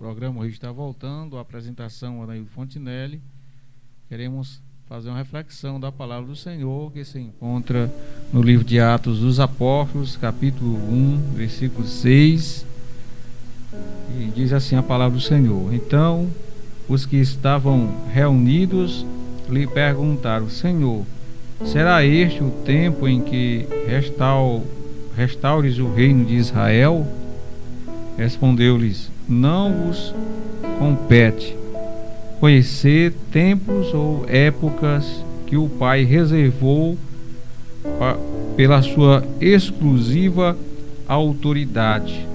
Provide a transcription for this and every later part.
programa hoje está voltando, a apresentação Anaildo Fontinelli. Queremos fazer uma reflexão da palavra do Senhor, que se encontra no livro de Atos dos Apóstolos, capítulo 1, versículo 6, e diz assim a palavra do Senhor: Então os que estavam reunidos lhe perguntaram: Senhor, será este o tempo em que restaures o reino de Israel? Respondeu-lhes: Não vos compete conhecer tempos ou épocas que o Pai reservou pela sua exclusiva autoridade,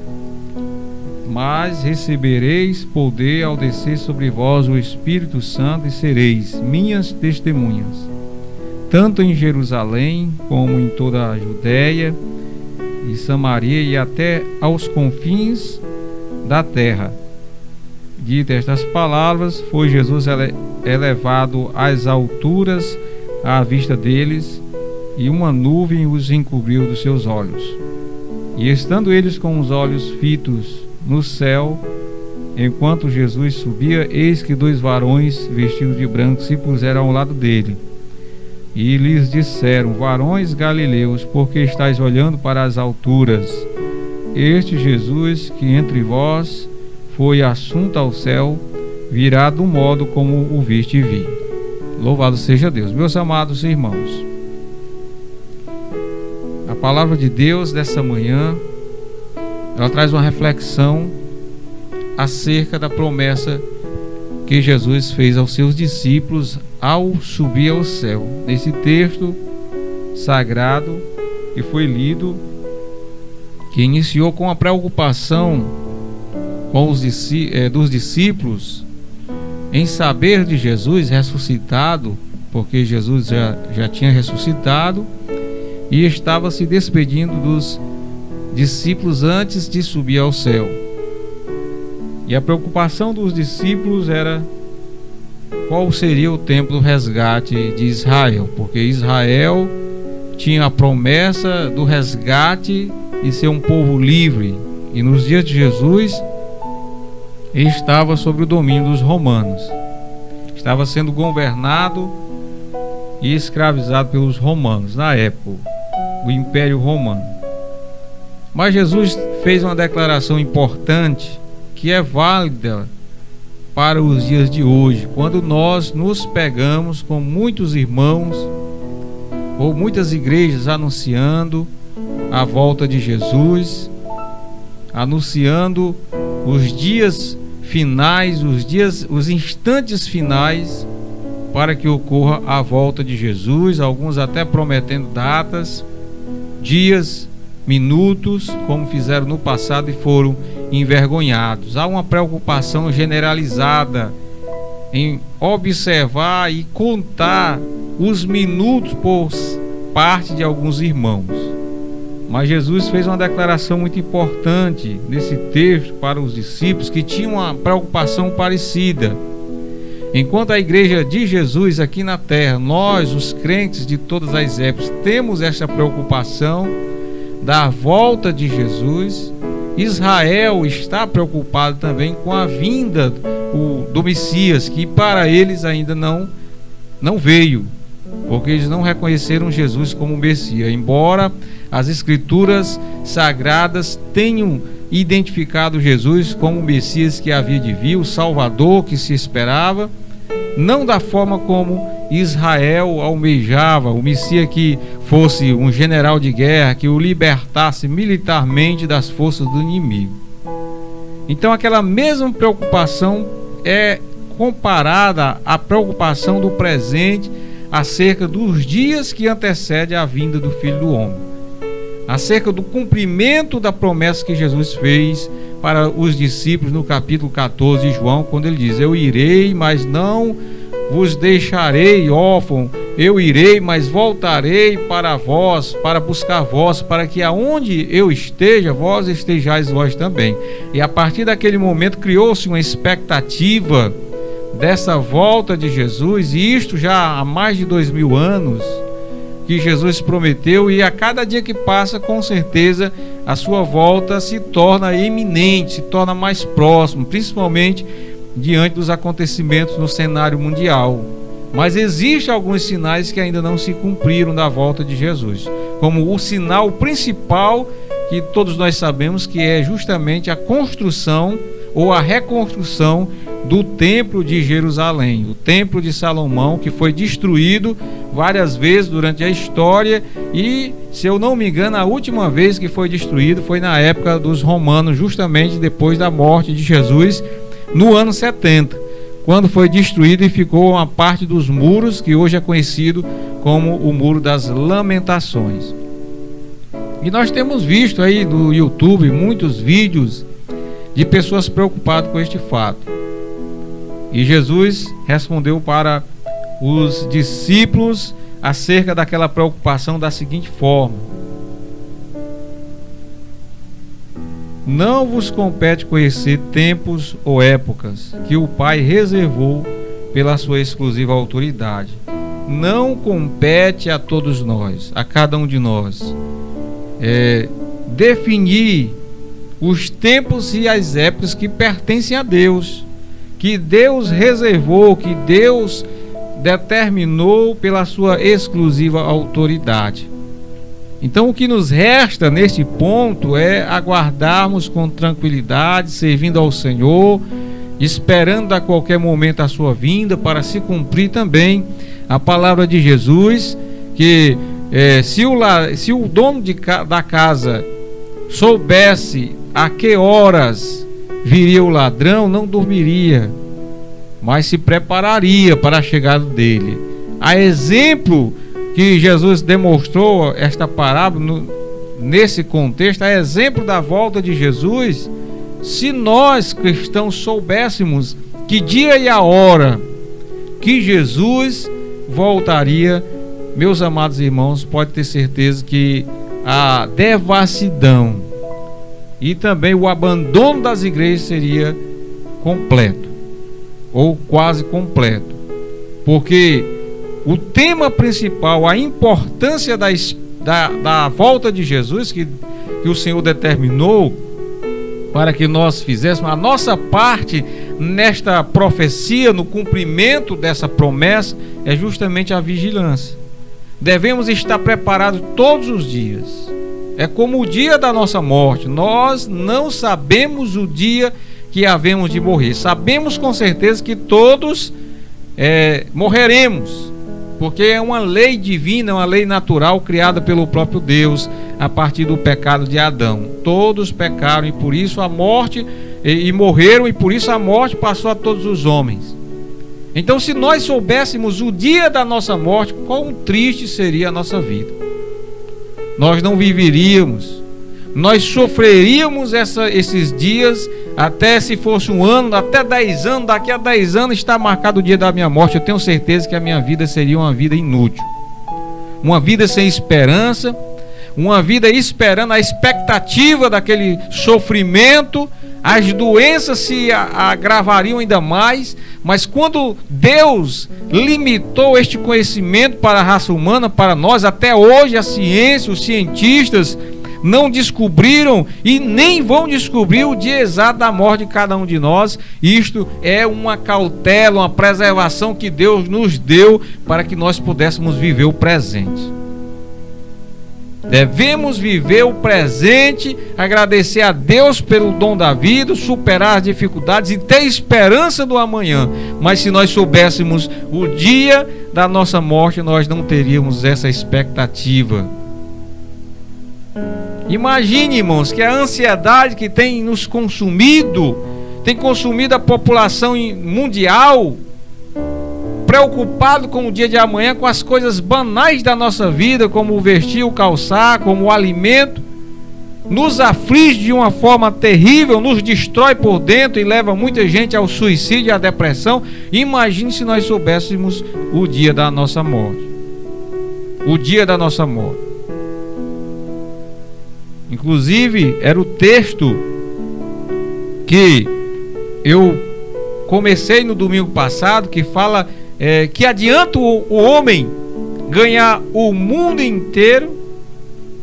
mas recebereis poder ao descer sobre vós o Espírito Santo e sereis minhas testemunhas, tanto em Jerusalém como em toda a Judéia e Samaria e até aos confins da terra. Dito estas palavras, foi Jesus elevado às alturas à vista deles, e uma nuvem os encobriu dos seus olhos. E estando eles com os olhos fitos no céu, enquanto Jesus subia, eis que dois varões vestidos de branco se puseram ao lado dele. E lhes disseram: Varões galileus, por que estáis olhando para as alturas? Este Jesus, que entre vós foi assunto ao céu, virá do modo como o viste vir. Louvado seja Deus. Meus amados irmãos, a palavra de Deus dessa manhã, ela traz uma reflexão acerca da promessa que Jesus fez aos seus discípulos ao subir ao céu. Nesse texto sagrado que foi lido, que iniciou com a preocupação dos discípulos em saber de Jesus ressuscitado, porque Jesus já tinha ressuscitado e estava se despedindo dos discípulos antes de subir ao céu. E a preocupação dos discípulos era qual seria o tempo do resgate de Israel, porque Israel tinha a promessa do resgate e ser um povo livre, e nos dias de Jesus estava sob o domínio dos romanos, estava sendo governado e escravizado pelos romanos na época, o Império Romano. Mas Jesus fez uma declaração importante que é válida para os dias de hoje, quando nós nos pegamos com muitos irmãos ou muitas igrejas anunciando a volta de Jesus, anunciando os dias finais, os instantes finais para que ocorra a volta de Jesus, alguns até prometendo datas, dias, minutos, como fizeram no passado e foram envergonhados. Há uma preocupação generalizada em observar e contar os minutos por parte de alguns irmãos. Mas Jesus fez uma declaração muito importante nesse texto para os discípulos que tinham uma preocupação parecida. Enquanto a igreja de Jesus aqui na terra, nós, os crentes de todas as épocas, temos essa preocupação da volta de Jesus, Israel está preocupado também com a vinda do Messias, que para eles ainda não veio, porque eles não reconheceram Jesus como Messias, embora as Escrituras Sagradas tenham identificado Jesus como o Messias que havia de vir, o Salvador que se esperava, não da forma como Israel almejava, o Messias que fosse um general de guerra, que o libertasse militarmente das forças do inimigo. Então aquela mesma preocupação é comparada à preocupação do presente acerca dos dias que antecedem a vinda do Filho do Homem, acerca do cumprimento da promessa que Jesus fez para os discípulos no capítulo 14 de João, quando ele diz: Eu irei, mas não vos deixarei órfão, eu irei, mas voltarei para vós, para buscar vós, para que aonde eu esteja, vós estejais vós também. E a partir daquele momento criou-se uma expectativa dessa volta de Jesus, e isto já há mais de 2000 anos, que Jesus prometeu, e a cada dia que passa, com certeza, a sua volta se torna iminente, se torna mais próximo, principalmente diante dos acontecimentos no cenário mundial. Mas existem alguns sinais que ainda não se cumpriram da volta de Jesus, como o sinal principal que todos nós sabemos, que é justamente a construção ou a reconstrução do templo de Jerusalém, o templo de Salomão, que foi destruído várias vezes durante a história, e, se eu não me engano, a última vez que foi destruído foi na época dos romanos, justamente depois da morte de Jesus, no ano 70, quando foi destruído e ficou uma parte dos muros, que hoje é conhecido como o Muro das Lamentações. E nós temos visto aí no YouTube muitos vídeos de pessoas preocupadas com este fato. E Jesus respondeu para os discípulos acerca daquela preocupação da seguinte forma: não vos compete conhecer tempos ou épocas que o Pai reservou pela sua exclusiva autoridade. Não compete a todos nós, a cada um de nós, definir os tempos e as épocas que pertencem a Deus, que Deus reservou, que Deus determinou pela sua exclusiva autoridade. Então, o que nos resta neste ponto é aguardarmos com tranquilidade, servindo ao Senhor, esperando a qualquer momento a sua vinda, para se cumprir também a palavra de Jesus, que se o dono da casa soubesse a que horas viria o ladrão, não dormiria, mas se prepararia para a chegada dele. A exemplo que Jesus demonstrou esta parábola nesse contexto, a exemplo da volta de Jesus, se nós cristãos soubéssemos que dia e a hora que Jesus voltaria, meus amados irmãos, pode ter certeza que a devassidão e também o abandono das igrejas seria completo, ou quase completo, porque o tema principal, a importância da volta de Jesus, que o Senhor determinou para que nós fizéssemos a nossa parte nesta profecia, no cumprimento dessa promessa, é justamente a vigilância. Devemos estar preparados todos os dias. É como o dia da nossa morte. Nós não sabemos o dia que havemos de morrer. Sabemos com certeza que todos morreremos, porque é uma lei divina, uma lei natural criada pelo próprio Deus a partir do pecado de Adão. Todos pecaram e por isso a morte, e morreram, e por isso a morte passou a todos os homens. Então, se nós soubéssemos o dia da nossa morte, quão triste seria a nossa vida. Nós não viveríamos, nós sofreríamos esses dias, até se fosse um ano, até 10 anos, daqui a 10 anos está marcado o dia da minha morte. Eu tenho certeza que a minha vida seria uma vida inútil, uma vida sem esperança, uma vida esperando a expectativa daquele sofrimento. As doenças se agravariam ainda mais. Mas quando Deus limitou este conhecimento para a raça humana, para nós, até hoje a ciência, os cientistas não descobriram e nem vão descobrir o dia exato da morte de cada um de nós. Isto é uma cautela, uma preservação que Deus nos deu para que nós pudéssemos viver o presente. Devemos viver o presente, agradecer a Deus pelo dom da vida, superar as dificuldades e ter esperança do amanhã. Mas se nós soubéssemos o dia da nossa morte, nós não teríamos essa expectativa. Imagine, irmãos, que a ansiedade que tem nos consumido, tem consumido a população mundial, preocupado com o dia de amanhã, com as coisas banais da nossa vida, como o vestir, o calçar, como o alimento, nos aflige de uma forma terrível, nos destrói por dentro e leva muita gente ao suicídio e à depressão. Imagine se nós soubéssemos o dia da nossa morte. O dia da nossa morte. Inclusive, era o texto que eu comecei no domingo passado, que fala que adianta o homem ganhar o mundo inteiro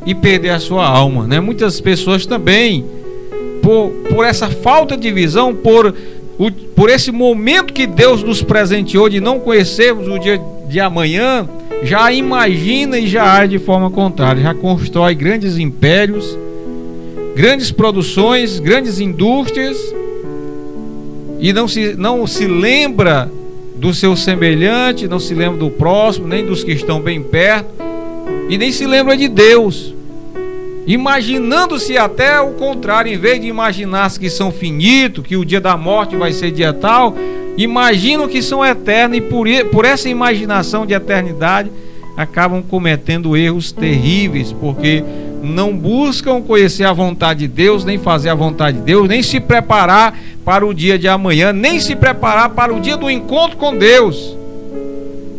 e perder a sua alma, né? Muitas pessoas também, por essa falta de visão, por esse momento que Deus nos presenteou de não conhecermos o dia de amanhã, já imagina e já age de forma contrária, já constrói grandes impérios, grandes produções, grandes indústrias, e não se lembra do seu semelhante, não se lembra do próximo, nem dos que estão bem perto, e nem se lembra de Deus, imaginando-se até o contrário. Em vez de imaginar-se que são finitos, que o dia da morte vai ser dia tal, imaginam que são eternos, e por essa imaginação de eternidade acabam cometendo erros terríveis, porque não buscam conhecer a vontade de Deus, nem fazer a vontade de Deus, nem se preparar para o dia de amanhã, nem se preparar para o dia do encontro com Deus,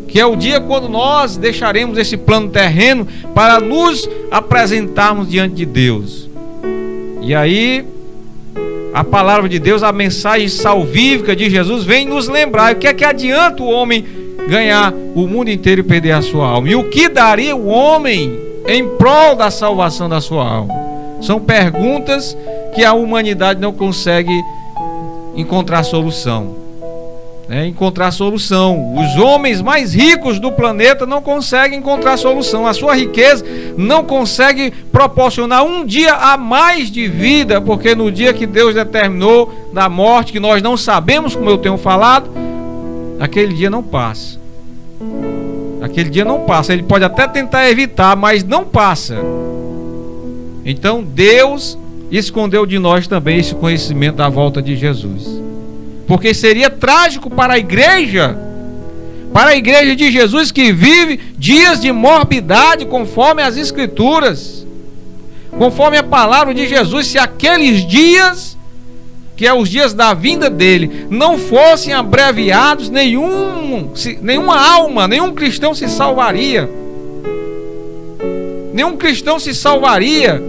que é o dia quando nós deixaremos esse plano terreno para nos apresentarmos diante de Deus. E aí a palavra de Deus, a mensagem salvífica de Jesus vem nos lembrar o que é que adianta o homem ganhar o mundo inteiro e perder a sua alma, e o que daria o homem em prol da salvação da sua alma. São perguntas que a humanidade não consegue encontrar solução, encontrar solução. Os homens mais ricos do planeta não conseguem encontrar solução. A sua riqueza não consegue proporcionar um dia a mais de vida, porque no dia que Deus determinou da morte, que nós não sabemos, como eu tenho falado, aquele dia não passa. Aquele dia não passa. Ele pode até tentar evitar, mas não passa. Então Deus escondeu de nós também esse conhecimento da volta de Jesus, porque seria trágico para a igreja de Jesus, que vive dias de morbidade, conforme as Escrituras, conforme a palavra de Jesus, se aqueles dias, que é os dias da vinda dele, não fossem abreviados, nenhuma alma, nenhum cristão se salvaria. Nenhum cristão se salvaria,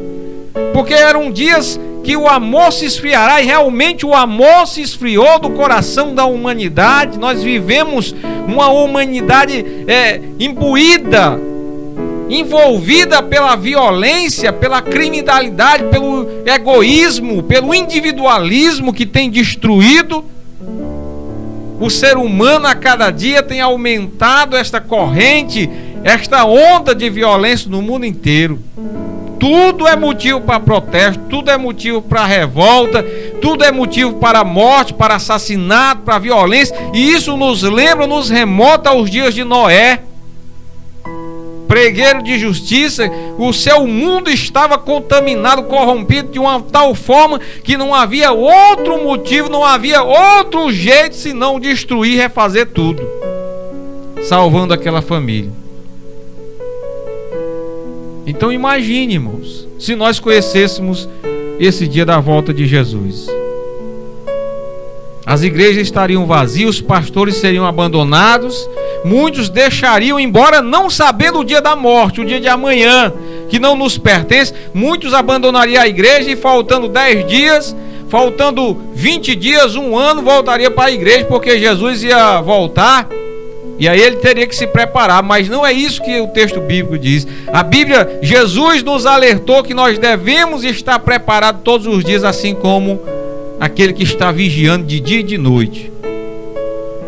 porque eram dias que o amor se esfriará, e realmente o amor se esfriou do coração da humanidade. Nós vivemos uma humanidade imbuída, envolvida pela violência, pela criminalidade, pelo egoísmo, pelo individualismo que tem destruído o ser humano. A cada dia tem aumentado esta corrente, esta onda de violência no mundo inteiro. Tudo é motivo para protesto, tudo é motivo para revolta, tudo é motivo para morte, para assassinato, para violência. E isso nos lembra, nos remota aos dias de Noé, pregueiro de justiça. O seu mundo estava contaminado, corrompido de uma tal forma que não havia outro motivo, não havia outro jeito senão destruir e refazer tudo, salvando aquela família. Então imagine, irmãos, se nós conhecêssemos esse dia da volta de Jesus. As igrejas estariam vazias, os pastores seriam abandonados, muitos deixariam embora não sabendo o dia da morte, o dia de amanhã, que não nos pertence. Muitos abandonariam a igreja e faltando 10 dias, faltando 20 dias, um ano, voltaria para a igreja, porque Jesus ia voltar. E aí ele teria que se preparar, mas não é isso que o texto bíblico diz. A Bíblia, Jesus nos alertou que nós devemos estar preparados todos os dias, assim como aquele que está vigiando de dia e de noite,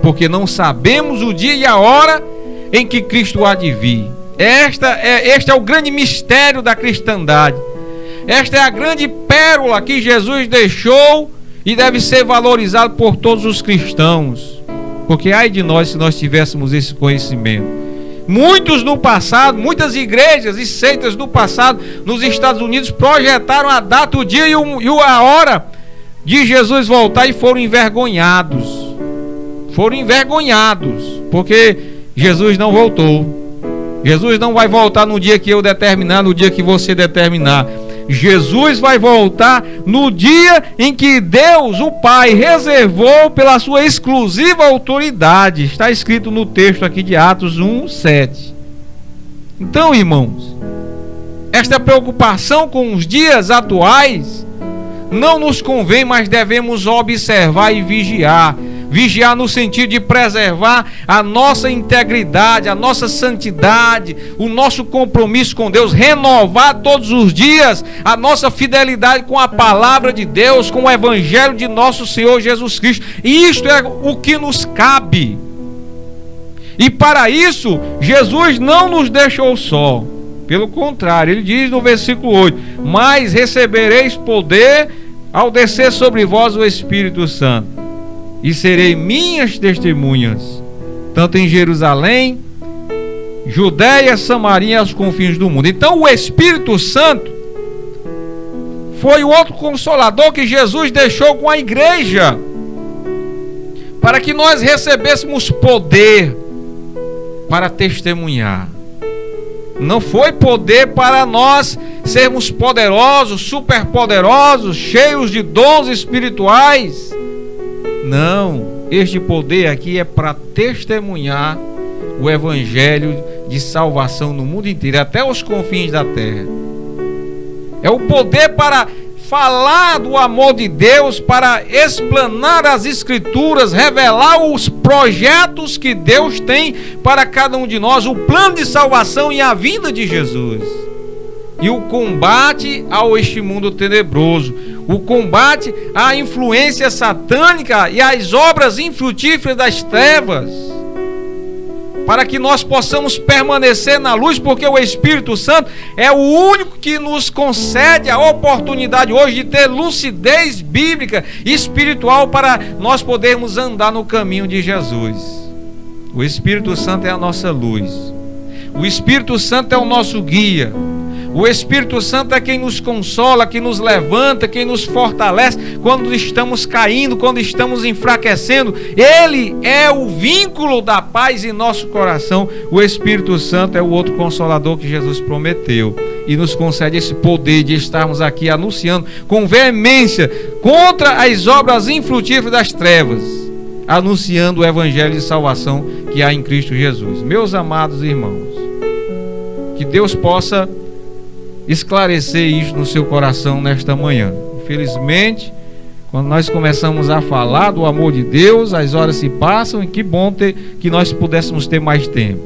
porque não sabemos o dia e a hora em que Cristo há de vir. Este é o grande mistério da cristandade. Esta é a grande pérola que Jesus deixou e deve ser valorizado por todos os cristãos. Porque ai de nós se nós tivéssemos esse conhecimento. Muitos no passado, muitas igrejas e seitas no passado, nos Estados Unidos, projetaram a data, o dia e a hora de Jesus voltar e foram envergonhados. Foram envergonhados, porque Jesus não voltou. Jesus não vai voltar no dia que eu determinar, no dia que você determinar. Jesus vai voltar no dia em que Deus, o Pai, reservou pela sua exclusiva autoridade. Está escrito no texto aqui de Atos 1:7. Então, irmãos, esta preocupação com os dias atuais não nos convém, mas devemos observar e vigiar, Vigiar no sentido de preservar a nossa integridade, a nossa santidade, o nosso compromisso com Deus, renovar todos os dias a nossa fidelidade com a palavra de Deus, com o evangelho de nosso Senhor Jesus Cristo. E isto é o que nos cabe. E para isso, Jesus não nos deixou só. Pelo contrário, ele diz no versículo 8: mas recebereis poder ao descer sobre vós o Espírito Santo, e serei minhas testemunhas, tanto em Jerusalém, Judéia, Samaria e aos confins do mundo. Então o Espírito Santo foi o outro consolador que Jesus deixou com a igreja, para que nós recebêssemos poder para testemunhar. Não foi poder para nós sermos poderosos, superpoderosos, cheios de dons espirituais. Não, este poder aqui é para testemunhar o evangelho de salvação no mundo inteiro, até os confins da terra. É o poder para falar do amor de Deus, para explanar as escrituras, revelar os projetos que Deus tem para cada um de nós, o plano de salvação e a vinda de Jesus. E o combate a este mundo tenebroso, o combate à influência satânica e às obras infrutíferas das trevas, para que nós possamos permanecer na luz, porque o Espírito Santo é o único que nos concede a oportunidade hoje de ter lucidez bíblica e espiritual para nós podermos andar no caminho de Jesus. O Espírito Santo é a nossa luz. O Espírito Santo é o nosso guia. O Espírito Santo é quem nos consola, quem nos levanta, quem nos fortalece quando estamos caindo, quando estamos enfraquecendo. Ele é o vínculo da paz em nosso coração. O Espírito Santo é o outro consolador que Jesus prometeu e nos concede esse poder de estarmos aqui anunciando com veemência contra as obras infrutíferas das trevas, anunciando o evangelho de salvação que há em Cristo Jesus. Meus amados irmãos, que Deus possa esclarecer isso no seu coração nesta manhã. Infelizmente, quando nós começamos a falar do amor de Deus, as horas se passam, e que bom que nós pudéssemos ter mais tempo.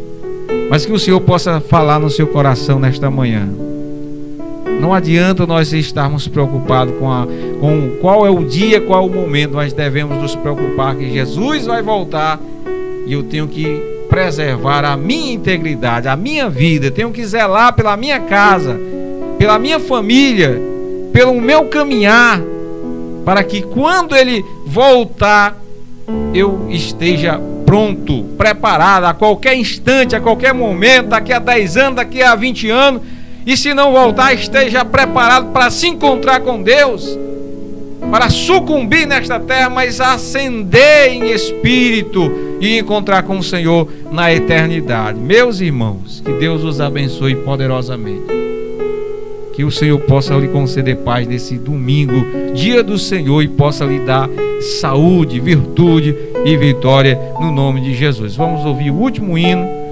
Mas que o Senhor possa falar no seu coração nesta manhã. Não adianta nós estarmos preocupados com qual é o dia, qual é o momento. Nós devemos nos preocupar que Jesus vai voltar e eu tenho que preservar a minha integridade, a minha vida. Tenho que zelar pela minha casa, pela minha família, pelo meu caminhar, para que quando Ele voltar, eu esteja pronto, preparado, a qualquer instante, a qualquer momento, daqui a 10 anos, daqui a 20 anos, e se não voltar, esteja preparado para se encontrar com Deus, para sucumbir nesta terra, mas ascender em espírito e encontrar com o Senhor na eternidade. Meus irmãos, que Deus os abençoe poderosamente. Que o Senhor possa lhe conceder paz nesse domingo, dia do Senhor, e possa lhe dar saúde, virtude e vitória no nome de Jesus. Vamos ouvir o último hino.